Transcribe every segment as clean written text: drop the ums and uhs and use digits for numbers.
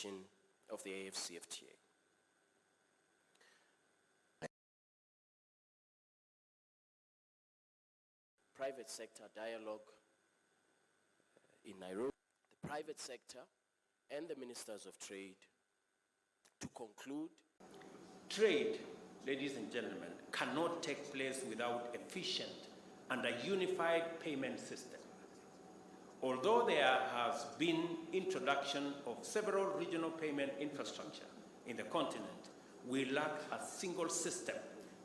implementation of the AfCFTA. Private sector dialogue in Nairobi, the private sector and the ministers of trade to conclude. Trade, ladies and gentlemen, cannot take place without efficient and a unified payment system. Although there has been introduction of several regional payment infrastructure in the continent, we lack a single system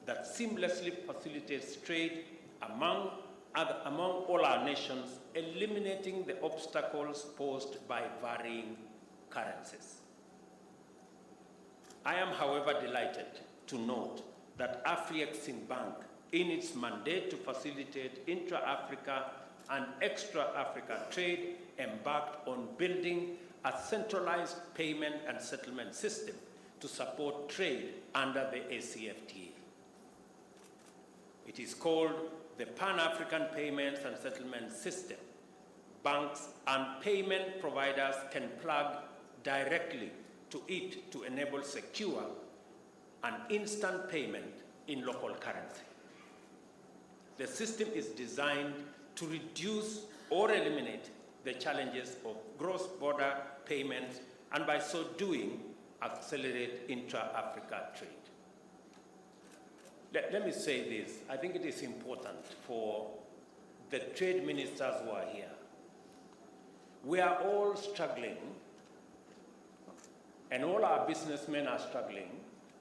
that seamlessly facilitates trade among all our nations, eliminating the obstacles posed by varying currencies. I am, however, delighted to note that Afreximbank, in its mandate to facilitate intra-Africa and extra-Africa trade, embarked on building a centralized payment and settlement system to support trade under the AfCFTA. It is called the Pan-African Payments and Settlement System. Banks and payment providers can plug directly to it to enable secure and instant payment in local currency. The system is designed to reduce or eliminate the challenges of cross-border payments and by so doing, accelerate intra-Africa trade. Let me say this. I think it is important for the trade ministers who are here. We are all struggling, and all our businessmen are struggling,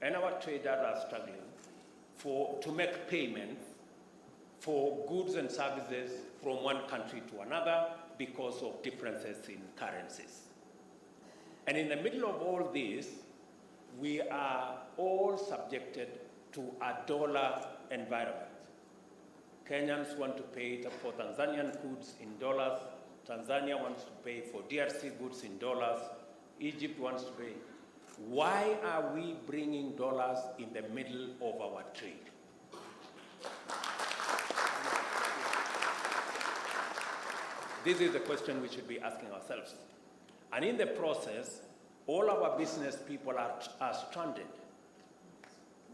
and our traders are struggling to make payments for goods and services from one country to another because of differences in currencies. And in the middle of all this, we are all subjected to a dollar environment. Kenyans want to pay for Tanzanian goods in dollars. Tanzania wants to pay for DRC goods in dollars. Egypt wants to pay. Why are we bringing dollars in the middle of our trade? This is the question we should be asking ourselves. And in the process, all our business people are stranded.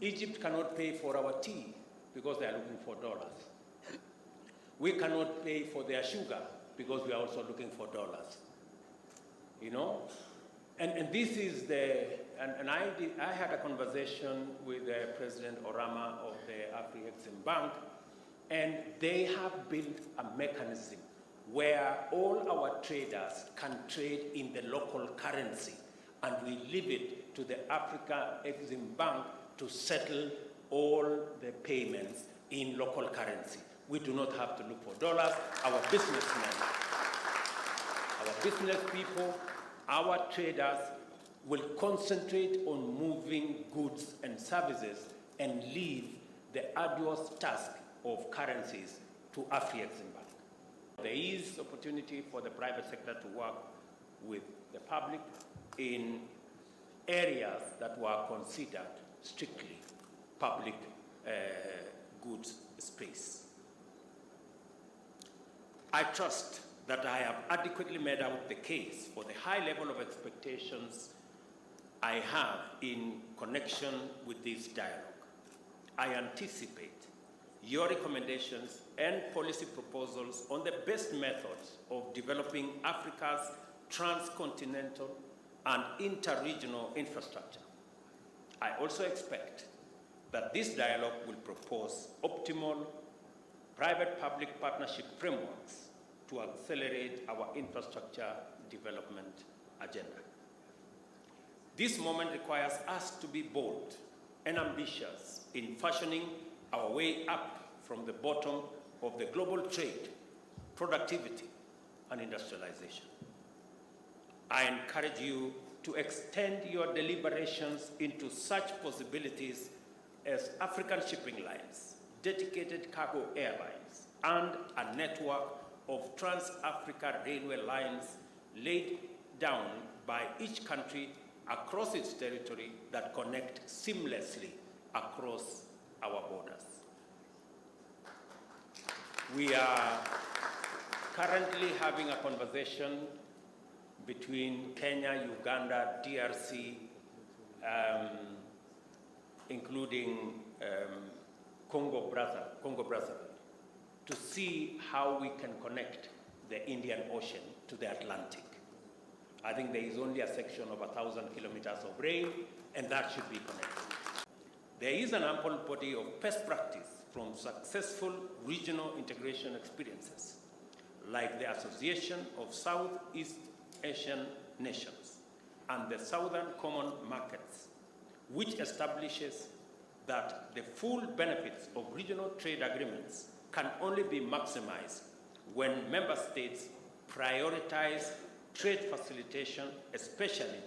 Egypt cannot pay for our tea because they are looking for dollars. We cannot pay for their sugar because we are also looking for dollars. You know? And this is I had a conversation with President Orama of the Afreximbank, and they have built a mechanism where all our traders can trade in the local currency, and we leave it to the Afreximbank to settle all the payments in local currency. We do not have to look for dollars. Our businessmen, our business people, our traders will concentrate on moving goods and services and leave the arduous task of currencies to Afreximbank. There is opportunity for the private sector to work with the public in areas that were considered strictly public goods space. I trust that I have adequately made out the case for the high level of expectations I have in connection with this dialogue. I anticipate your recommendations and policy proposals on the best methods of developing Africa's transcontinental and inter-regional infrastructure. I also expect that this dialogue will propose optimal private-public partnership frameworks to accelerate our infrastructure development agenda. This moment requires us to be bold and ambitious in fashioning our way up from the bottom of the global trade, productivity, and industrialization. I encourage you to extend your deliberations into such possibilities as African shipping lines, dedicated cargo airlines, and a network of trans-Africa railway lines laid down by each country across its territory that connect seamlessly across our borders. We are currently having a conversation between Kenya, Uganda, DRC, including Congo Brazzaville, to see how we can connect the Indian Ocean to the Atlantic. I think there is only a section of 1,000 kilometers of rail, and that should be connected. There is an ample body of best practice from successful regional integration experiences, like the Association of Southeast Asian Nations and the Southern Common Markets, which establishes that the full benefits of regional trade agreements can only be maximized when member states prioritize trade facilitation, especially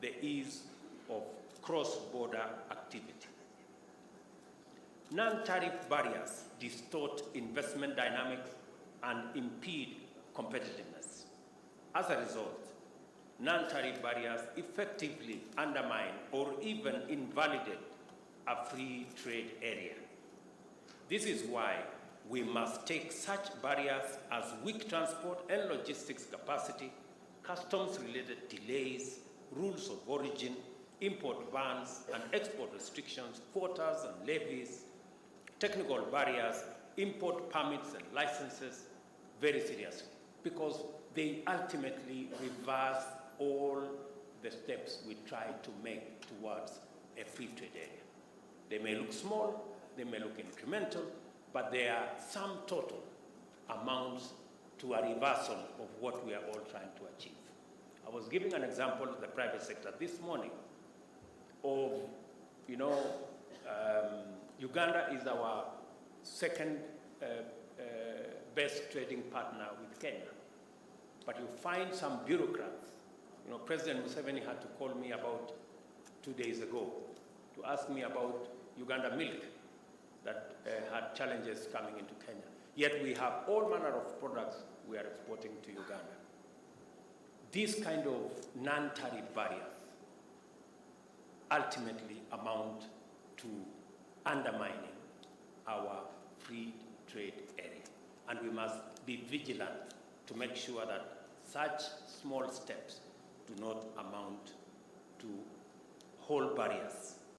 the ease of cross-border activity. Non-tariff barriers distort investment dynamics and impede competitiveness. As a result, non-tariff barriers effectively undermine or even invalidate a free trade area. This is why we must take such barriers as weak transport and logistics capacity, customs-related delays, rules of origin, import bans and export restrictions, quotas and levies, technical barriers, import permits and licenses very seriously, because they ultimately reverse all the steps we try to make towards a free trade area. They may look small, they may look incremental, but they are sum total amounts to a reversal of what we are all trying to achieve. I was giving an example of the private sector this morning of, Uganda is our second best trading partner with Kenya. But you find some bureaucrats. President Museveni had to call me about 2 days ago to ask me about Uganda milk that had challenges coming into Kenya. Yet we have all manner of products we are exporting to Uganda. These kind of non-tariff barriers ultimately amount to undermining our free trade area. And we must be vigilant to make sure that such small steps do not amount to whole barriers